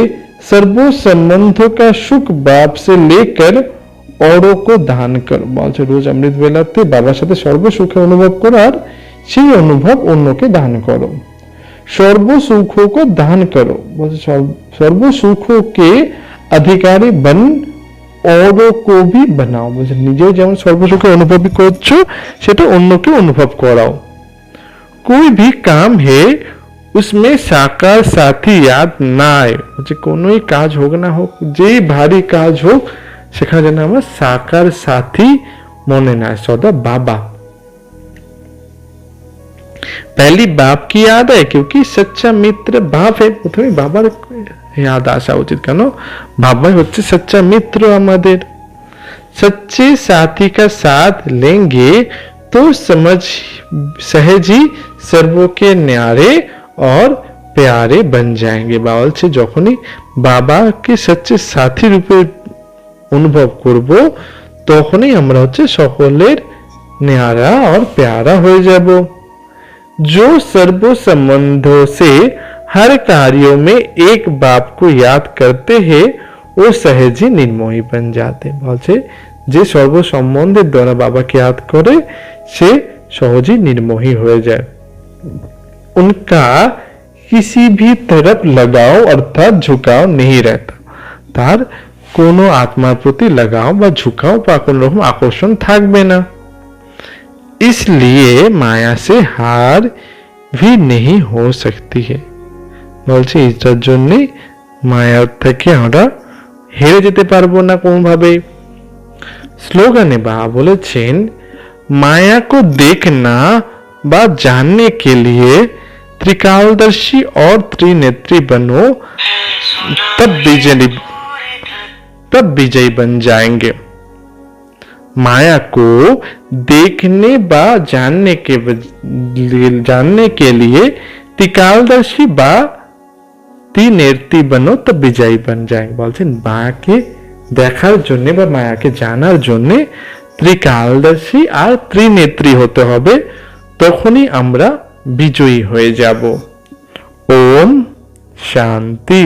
सर्वो संबंधों का सुख बाप से लेकर औरों को दान कर। বলছে রোজ অমৃত বেলাতে বাবার সাথে সর্ব সুখে অনুভব করো আর সেই অনুভব অন্যকে দান করো। सर्व सुखों को दान करो, বলছে सर्व सुखों के अधिकारी बन औरों को भी बनाओ। বলছে নিজেও যেমন সর্ব সুখে অনুভব করছো সেটা অন্যকে অনুভব করাও। कोई भी काम है उसमें साकार साथी याद ना आए। कोई काज होक ना हो, जे भारी काज हो সেখানে যেন আমার সাকার সাথী মনে না, সদা बाबा। पहली बाप की याद है क्योंकि सच्चा मित्र बाप है। प्रथमे बाবার याद আসা উচিত, কেন বাবাই হচ্ছে सच्चा मित्र আমাদের। सच्चे साथी का साथ लेंगे तो समझ सहज ही सर्वों के न्यारे और प्यारे बन जाएंगे। বলছে যখনই বাবাকে সচ্চে সাথী রূপে অনুভব করব তখনই আমরা হচ্ছে সকলের न्यारा और प्यारा হয়ে যাব। जो सर्व संबंधों से हर कार्यों में एक बाप को याद करते हैं वो सहज ही निर्मोही बन जाते। বলছে যে সর্ব সম্বন্ধের দ্বারা বাবাকে याद করে সে সহজেই निर्मोही হয়ে যায়। उनका किसी भी तरफ लगाव अर्थात झुकाव नहीं रहता। তার কোনো আত্মার প্রতি লাগাও বা ঝুঁকাও বা কোন রকম আকর্ষণ থাকবে না। इसलिए माया से हार भी नहीं हो सकती है। বলছে এটার জন্য মায়ার থেকে আমরা হেরে যেতে পারবো না কোনোভাবে। স্লোগানে বাবা বলেছেন माया को देखना व जानने के लिए त्रिकालदर्शी और त्रिनेत्री बनो, तब विजयी बन जाएंगे। माया को देखने व जानने के लिए त्रिकालदर्शी व त्रिनेत्री बनो तब विजयी बन जाएंगे। বলছেন মায়াকে দেখার জন্য বা মায়াকে জানার জন্য ত্রিকালদর্শী আর ত্রিনেত্রী হতে হবে, তখনই আমরা বিজয়ী হয়ে যাব। ওম শান্তি।